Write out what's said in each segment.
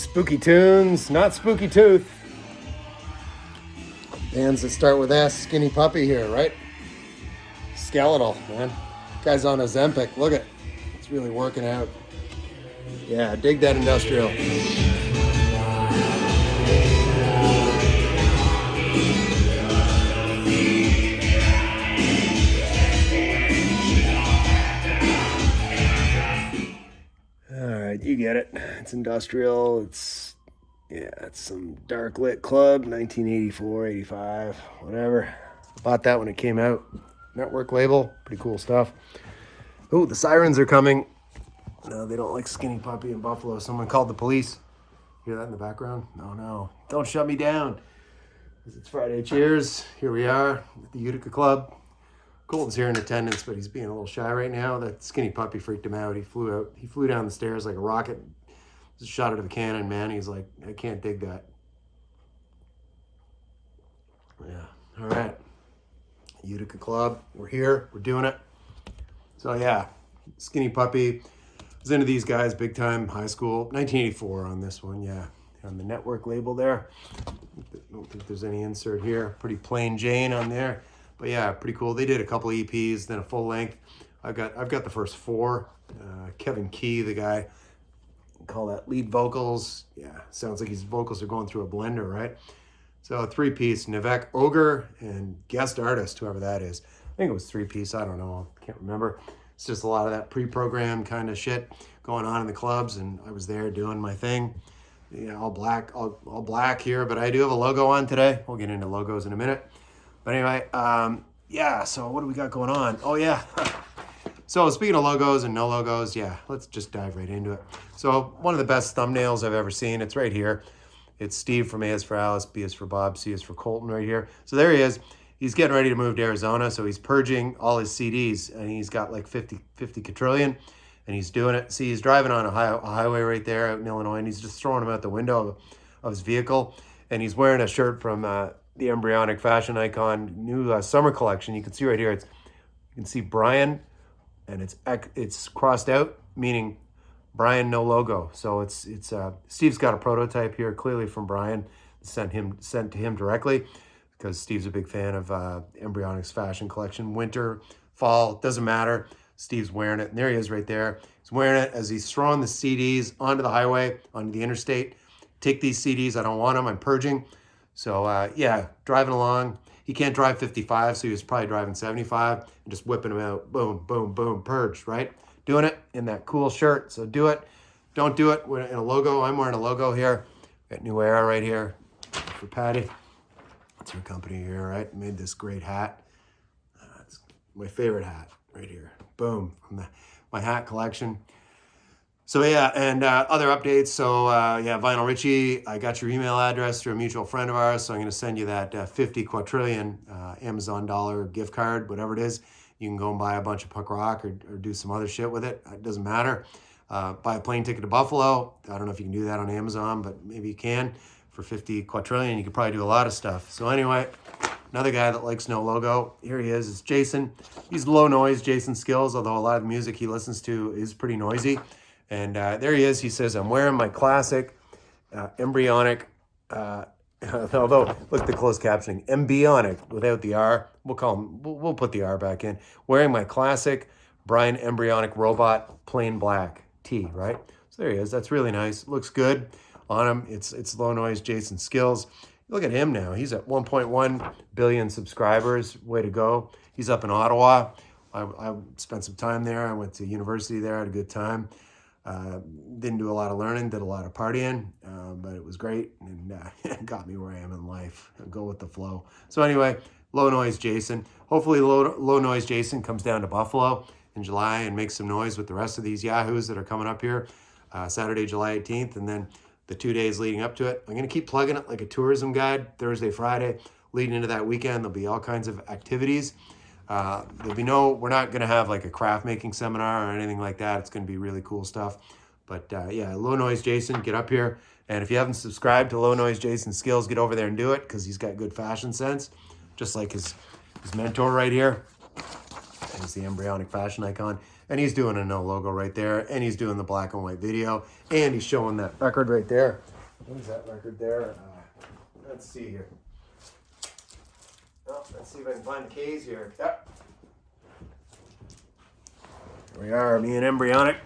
Spooky tunes, not Spooky Tooth. Bands that start with S, Skinny Puppy here, right? Skeletal, man. Guy's on Ozempic. Look at it. It's really working out. Yeah, dig that industrial. All right, you get it. It's industrial. It's some dark lit club, 1984, 85, whatever. Bought that when it came out. Network label, pretty cool stuff. Oh, the sirens are coming. No, they don't like Skinny Puppy in Buffalo. Someone called the police. Hear that in the background? No. Don't shut me down. It's Friday Cheers. Here we are at the Utica Club. Colton's here in attendance, but he's being a little shy right now. That Skinny Puppy freaked him out. He flew down the stairs like a rocket. Just shot out of a cannon, man. He's like, I can't dig that. Yeah. All right. Utica Club. We're here. We're doing it. So yeah, Skinny Puppy. Was into these guys big time, high school. 1984 on this one, yeah. On the Network label there. Don't think there's any insert here. Pretty plain Jane on there. But yeah, pretty cool. They did a couple EPs, then a full length. I've got the first four. Kevin Key, the guy, call that lead vocals. Yeah, sounds like his vocals are going through a blender, right? So a three-piece, Nivek Ogre and guest artist, whoever that is. I think it was three-piece, I don't know, can't remember. It's just a lot of that pre-programmed kind of shit going on in the clubs, and I was there doing my thing. Yeah, all black here, but I do have a logo on today. We'll get into logos in a minute. But anyway, yeah, so what do we got going on? Oh, yeah. So speaking of logos and no logos, yeah, let's just dive right into it. So one of the best thumbnails I've ever seen, it's right here. It's Steve from A is for Alice, B is for Bob, C is for Colton right here. So there he is. He's getting ready to move to Arizona, so he's purging all his CDs, and he's got like 50 quadrillion, and he's doing it. See, he's driving on a highway right there out in Illinois, and he's just throwing them out the window of his vehicle, and he's wearing a shirt from the Embryonic Fashion Icon new summer collection. You can see right here, you can see Brian, and it's crossed out, meaning Brian no logo. So it's Steve's got a prototype here, clearly from Brian, sent to him directly, because Steve's a big fan of Embryonic's fashion collection. Winter, fall, doesn't matter. Steve's wearing it, and there he is right there. He's wearing it as he's throwing the CDs onto the highway, onto the interstate. Take these CDs, I don't want them, I'm purging. So yeah, driving along. He can't drive 55, so he was probably driving 75 and just whipping them out. Boom, boom, boom, purged, right? Doing it in that cool shirt. So do it. Don't do it in a logo. I'm wearing a logo here. Got New Era right here for Patty. That's her company here, right? Made this great hat. It's my favorite hat right here. Boom, from my hat collection. So yeah, and other updates. So yeah, Vinyl Richie, I got your email address through a mutual friend of ours, so I'm going to send you that 50 quadrillion Amazon dollar gift card, whatever it is. You can go and buy a bunch of Puck Rock or do some other shit with it. It doesn't matter. Buy a plane ticket to Buffalo. I don't know if you can do that on Amazon, but maybe you can. For 50 quadrillion, you could probably do a lot of stuff. So anyway, another guy that likes no logo. Here he is. It's Jason. He's low noise, Jason Skills, although a lot of the music he listens to is pretty noisy. And there he is. He says, I'm wearing my classic embryonic, although look at the closed captioning, embryonic without the R. We'll put the R back in. Wearing my classic Brian Embryonic Robot plain black tee, right? So there he is. That's really nice. Looks good on him. It's low noise Jason Skills. Look at him now. He's at 1.1 billion subscribers. Way to go. He's up in Ottawa. I spent some time there. I went to university there. Had a good time. Didn't do a lot of learning, did a lot of partying, but it was great, and it got me where I am in life. I'll go with the flow. So anyway, Low Noise Jason. Hopefully Low Noise Jason comes down to Buffalo in July and makes some noise with the rest of these yahoos that are coming up here Saturday, July 18th, and then the 2 days leading up to it. I'm going to keep plugging it like a tourism guide, Thursday, Friday. Leading into that weekend, there'll be all kinds of activities. We're not going to have like a craft making seminar or anything like that. It's going to be really cool stuff. But yeah, Low Noise Jason, get up here. And if you haven't subscribed to Low Noise Jason Skills, get over there and do it, because he's got good fashion sense, just like his mentor right here. He's the Embryonic Fashion Icon. And he's doing a no logo right there. And he's doing the black and white video. And he's showing that record right there. What is that record there? Let's see here. Oh, let's see if I can find the K's here. Yep. Here we are, me and Embryonic.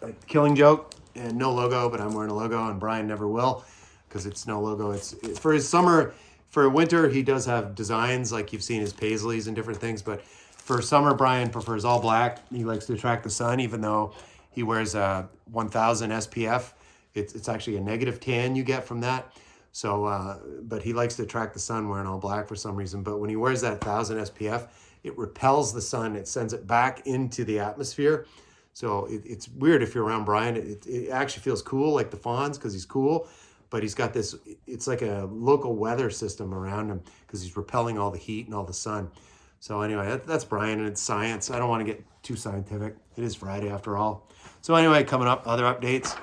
Like Killing Joke, and no logo, but I'm wearing a logo, and Brian never will, because it's no logo. It's for his summer. For winter, he does have designs, like you've seen his paisleys and different things, but for summer, Brian prefers all black. He likes to attract the sun, even though he wears a 1000 SPF. It's actually a negative tan you get from that. So, but he likes to attract the sun wearing all black for some reason. But when he wears that 1000 SPF, it repels the sun. It sends it back into the atmosphere. So it's weird if you're around Brian. It actually feels cool, like the Fonz, because he's cool. But he's got this, it's like a local weather system around him because he's repelling all the heat and all the sun. So anyway, that's Brian, and it's science. I don't want to get too scientific. It is Friday after all. So anyway, coming up, other updates.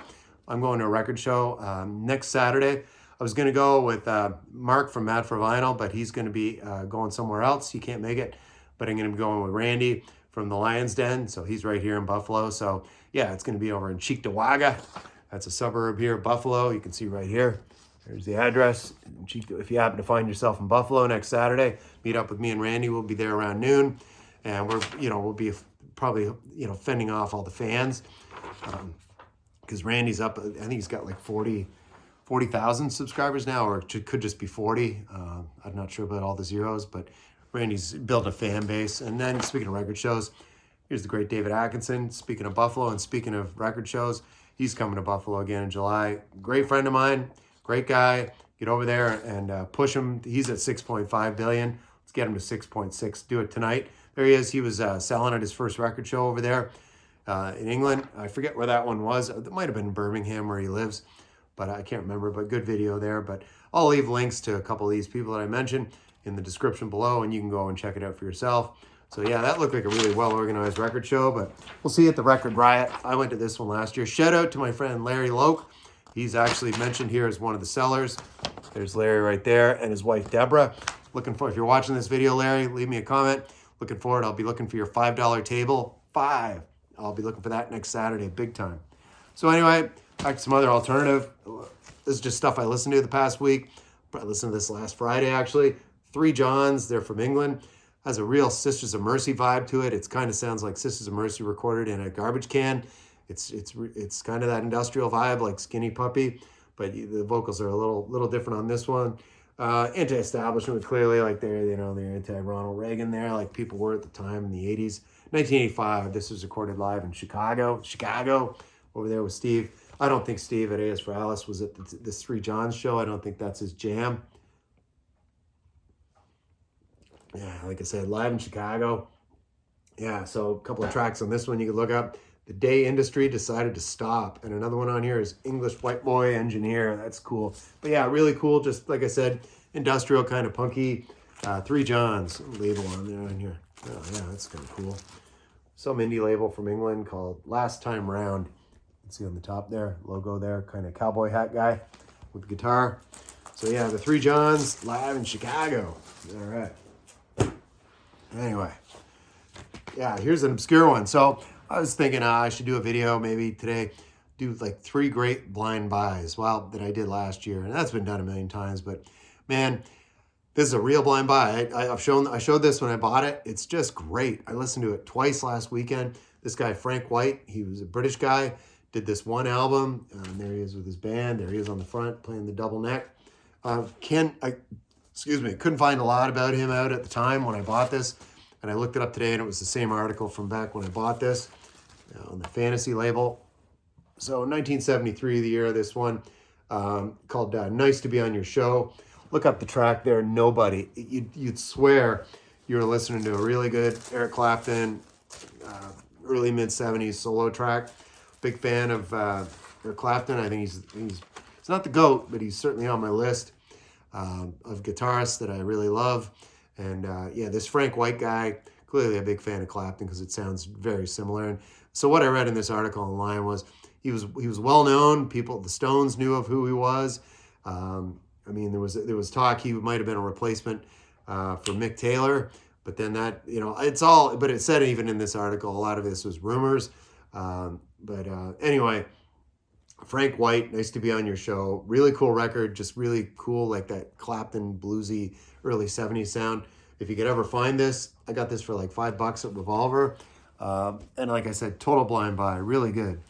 I'm going to a record show next Saturday. I was going to go with Mark from Mad for Vinyl, but he's going to be going somewhere else. He can't make it. But I'm going to be going with Randy from the Lion's Den. So he's right here in Buffalo. So yeah, it's going to be over in Cheektowaga. That's a suburb here, Buffalo. You can see right here. There's the address. If you happen to find yourself in Buffalo next Saturday, meet up with me and Randy. We'll be there around noon, and we'll be probably fending off all the fans, because Randy's up. I think he's got like 40,000 subscribers now, or it could just be 40. I'm not sure about all the zeros, but Randy's built a fan base. And then speaking of record shows, here's the great David Atkinson. Speaking of Buffalo and speaking of record shows, he's coming to Buffalo again in July. Great friend of mine, great guy. Get over there and push him. He's at 6.5 billion. Let's get him to 6.6. Do it tonight. There he is. He was selling at his first record show over there in England. I forget where that one was. It might have been in Birmingham where he lives, but I can't remember. But good video there. But I'll leave links to a couple of these people that I mentioned in the description below, and you can go and check it out for yourself. So yeah, that looked like a really well-organized record show, but we'll see you at the Record Riot. I went to this one last year. Shout out to my friend Larry Loke. He's actually mentioned here as one of the sellers. There's Larry right there, and his wife Deborah. If you're watching this video, Larry, leave me a comment. Looking forward. I'll be looking for your $5 table. I'll be looking for that next Saturday, big time. So anyway, back to some other alternative. This is just stuff I listened to the past week. I listened to this last Friday, actually. 3 Johns, they're from England. Has a real Sisters of Mercy vibe to it. It kind of sounds like Sisters of Mercy recorded in a garbage can. It's kind of that industrial vibe, like Skinny Puppy, but the vocals are a little different on this one. Anti-establishment, clearly, like they're anti-Ronald Reagan there, like people were at the time in the 80s. 1985, this was recorded live in Chicago, over there with Steve. I don't think Steve at AS for Alice was at this 3 Johns show. I don't think that's his jam. Yeah, like I said, live in Chicago. Yeah, so a couple of tracks on this one you can look up. The Day Industry Decided to Stop. And another one on here is English White Boy Engineer. That's cool. But yeah, really cool. Just like I said, industrial kind of punky. 3 Johns label on there on here. Oh, yeah, that's kind of cool. Some indie label from England called Last Time Round. You can see on the top there, logo there, kind of cowboy hat guy with the guitar. So yeah, the 3 Johns live in Chicago. All right. Anyway, yeah, here's an obscure one. So I was thinking I should do a video maybe today, do like 3 great blind buys, well, that I did last year. And that's been done a million times, but man, this is a real blind buy. I showed this when I bought it. It's just great. I listened to it twice last weekend. This guy, Frank White, he was a British guy, did this one album. And there he is with his band. There he is on the front playing the double neck. Couldn't find a lot about him out at the time when I bought this. And I looked it up today, and it was the same article from back when I bought this on the Fantasy label. So 1973, the year of this one, called Nice to Be on Your Show. Look up the track there, Nobody. You'd swear you were listening to a really good Eric Clapton, early mid-70s solo track. Big fan of Eric Clapton. I think he's not the GOAT, but he's certainly on my list of guitarists that I really love. And yeah, this Frank White guy, clearly a big fan of Clapton because it sounds very similar. And so what I read in this article online was he was well known. The Stones knew of who he was. I mean, there was talk he might have been a replacement for Mick Taylor, but then that, but it said even in this article, a lot of this was rumors. Anyway, Frank White, nice to be on your show. Really cool record, just really cool, like that Clapton bluesy early 70s sound. If you could ever find this, I got this for like $5 at Revolver. And like I said, total blind buy, really good.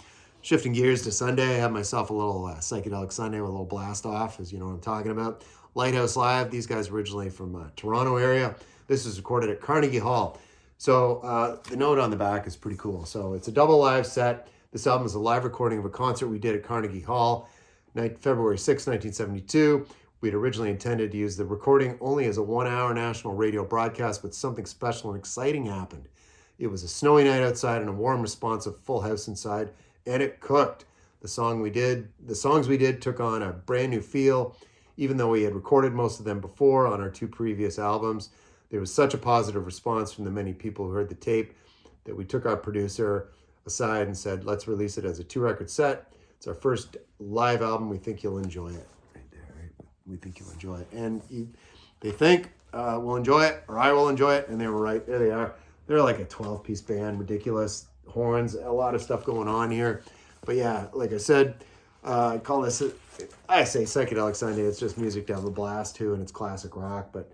Shifting gears to Sunday, I had myself a little psychedelic Sunday with a little blast off, as you know what I'm talking about. Lighthouse Live, these guys originally from Toronto area. This is recorded at Carnegie Hall. So the note on the back is pretty cool. So it's a double live set. This album is a live recording of a concert we did at Carnegie Hall, February 6, 1972. We'd originally intended to use the recording only as a 1-hour national radio broadcast, but something special and exciting happened. It was a snowy night outside and a warm, responsive full house inside, and it cooked. The songs we did took on a brand new feel, even though we had recorded most of them before on our 2 previous albums. There was such a positive response from the many people who heard the tape that we took our producer aside and said, let's release it as a 2-record set. It's our first live album. We think you'll enjoy it. Right there, right? We think you'll enjoy it. And they think we'll enjoy it, or I will enjoy it, and they were right. There they are. They're like a 12-piece band, ridiculous horns, a lot of stuff going on here. But yeah, like I said, I call this, I say Psychedelic Sunday. It's just music to have a blast to, and it's classic rock. But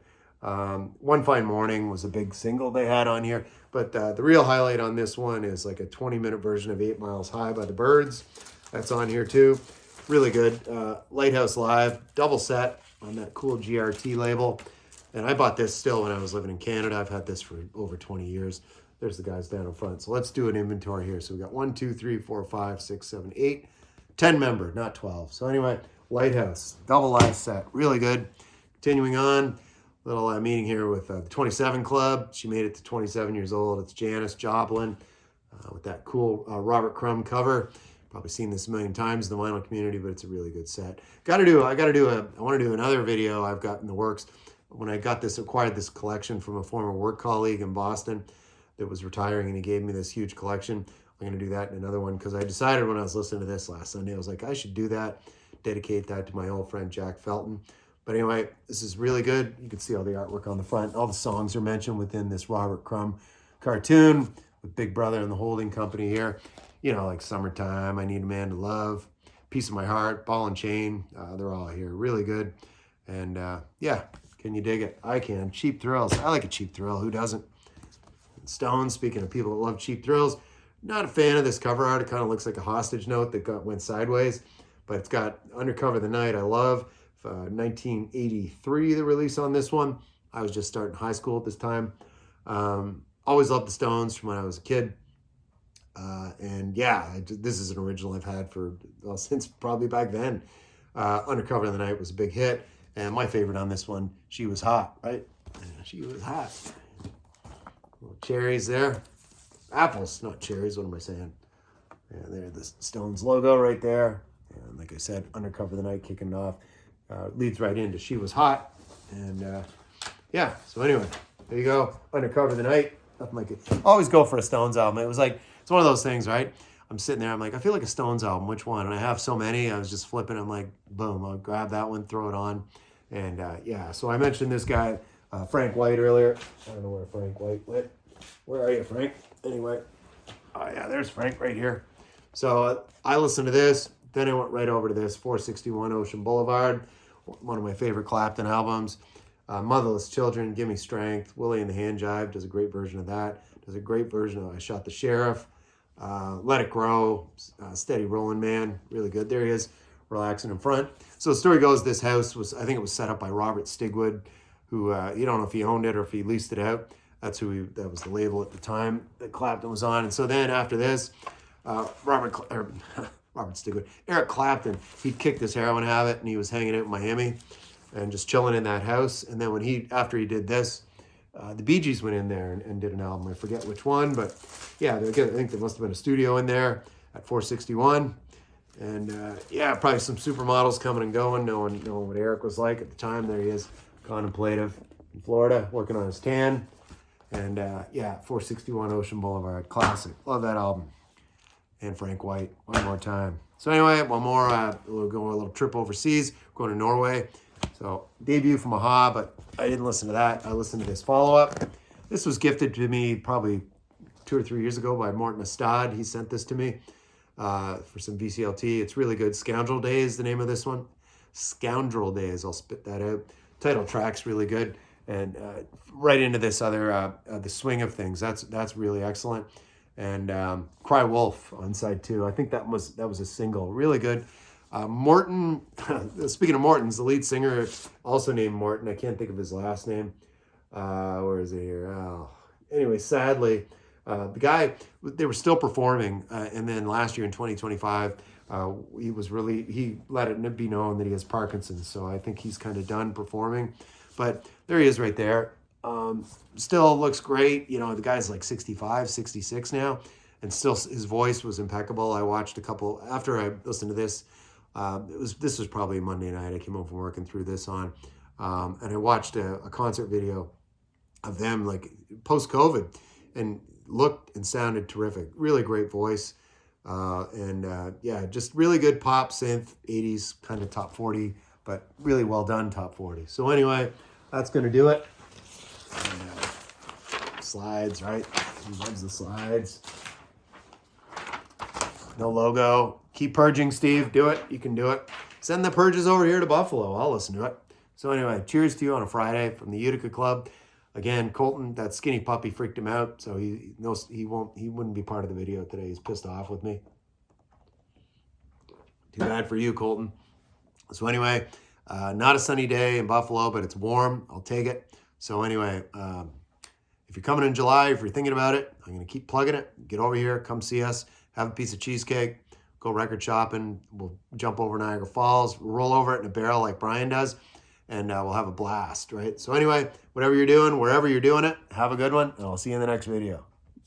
One Fine Morning was a big single they had on here. But the real highlight on this one is like a 20-minute version of 8 Miles High by the Byrds. That's on here too. Really good. Lighthouse Live, double set on that cool GRT label. And I bought this still when I was living in Canada. I've had this for over 20 years. There's the guys down in front. So let's do an inventory here. So we got 1, 2, 3, 4, 5, 6, 7, 8, 10 member, not 12. So anyway, Lighthouse, double live set, really good. Continuing on, little meeting here with the 27 Club. She made it to 27 years old. It's Janis Joplin with that cool Robert Crumb cover. Probably seen this a million times in the vinyl community, but it's a really good set. I want to do another video I've got in the works. When I acquired this collection from a former work colleague in Boston that was retiring, and he gave me this huge collection. I'm going to do that in another one, because I decided when I was listening to this last Sunday, I was like, I should do that, dedicate that to my old friend Jack Felton. But anyway, this is really good. You can see all the artwork on the front. All the songs are mentioned within this Robert Crumb cartoon with Big Brother and the Holding Company here. You know, like Summertime, I Need a Man to Love, Piece of My Heart, Ball and Chain. They're all here. Really good. And yeah, can you dig it? I can. Cheap Thrills. I like a cheap thrill. Who doesn't? Stones, speaking of people that love cheap thrills, not a fan of this cover art. It kind of looks like a hostage note that went sideways. But it's got Undercover the Night, I love. 1983, the release on this one. I was just starting high school at this time. Always loved the Stones from when I was a kid. And yeah, this is an original I've had since probably back then. Undercover the Night was a big hit. And my favorite on this one, She Was Hot, right? She Was Hot. Little cherries there. Apples, not cherries, what am I saying? Yeah, there's the Stones logo right there. And like I said, Undercover the Night kicking it off. Leads right into She Was Hot. And yeah, so anyway, there you go. Undercover the Night. Nothing like it. Always go for a Stones album. It's one of those things, right? I'm sitting there, I'm like, I feel like a Stones album. Which one? And I have so many. I was just flipping. I'm like, boom, I'll grab that one, throw it on. And yeah, so I mentioned this guy, Frank White, earlier. I don't know where Frank White went. Where are you, Frank? Anyway. Oh, yeah, there's Frank right here. So I listened to this. Then I went right over to this, 461 Ocean Boulevard, one of my favorite Clapton albums. Motherless Children, Give Me Strength. Willie and the Hand Jive does a great version of that. Does a great version of I Shot the Sheriff. Let It Grow, Steady Rollin' Man, really good. There he is, relaxing in front. So the story goes, this house I think it was set up by Robert Stigwood, who, you don't know if he owned it or if he leased it out. That was the label at the time that Clapton was on. And so then after this, Robert Stigwood, Eric Clapton, he kicked his heroin habit and he was hanging out in Miami and just chilling in that house. And then after he did this, the Bee Gees went in there and did an album. I forget which one, but yeah, I think there must have been a studio in there at 461. And yeah, probably some supermodels coming and going, knowing what Eric was like at the time. There he is, contemplative in Florida, working on his tan. And yeah, 461 Ocean Boulevard, classic. Love that album. And Frank White, one more time. So anyway, one more, we'll go on a little trip overseas, going to Norway. So debut from Aha, but I didn't listen to that. I listened to this follow-up. This was gifted to me probably 2 or 3 years ago by Morten Astad. He sent this to me. for some VCLT. It's really good. Scoundrel Day is the name of this one. Scoundrel Days. I'll spit that out. Title track's really good. And right into this other, the swing of things. That's really excellent. And Cry Wolf on side 2. I think that was a single. Really good. Morton, speaking of Morton's, the lead singer, also named Morton. I can't think of his last name. Where is it here? Oh. Anyway, sadly, the guy, they were still performing. And then last year in 2025, he let it be known that he has Parkinson's. So I think he's kind of done performing. But there he is right there. Still looks great. You know, the guy's like 65, 66 now. And still his voice was impeccable. I watched a couple, after I listened to this, this was probably Monday night. I came home from work and threw this on. And I watched a concert video of them like post-COVID, and looked and sounded terrific. Really great voice. Yeah, just really good pop, synth, 80s kind of top 40, but really well done top 40. So anyway, that's going to do it. And, slides, right? He loves the slides. No logo. Keep purging, Steve. Do it. You can do it. Send the purges over here to Buffalo. I'll listen to it. So anyway, cheers to you on a Friday from the Utica Club. Again, Colton, that skinny puppy freaked him out, so he wouldn't be part of the video today. He's pissed off with me. Too bad for you, Colton. So anyway, not a sunny day in Buffalo, but it's warm. I'll take it. So anyway, if you're coming in July, if you're thinking about it, I'm going to keep plugging it. Get over here, come see us, have a piece of cheesecake, go record shopping. We'll jump over Niagara Falls, roll over it in a barrel like Brian does, and we'll have a blast, right? So anyway, whatever you're doing, wherever you're doing it, have a good one, and I'll see you in the next video.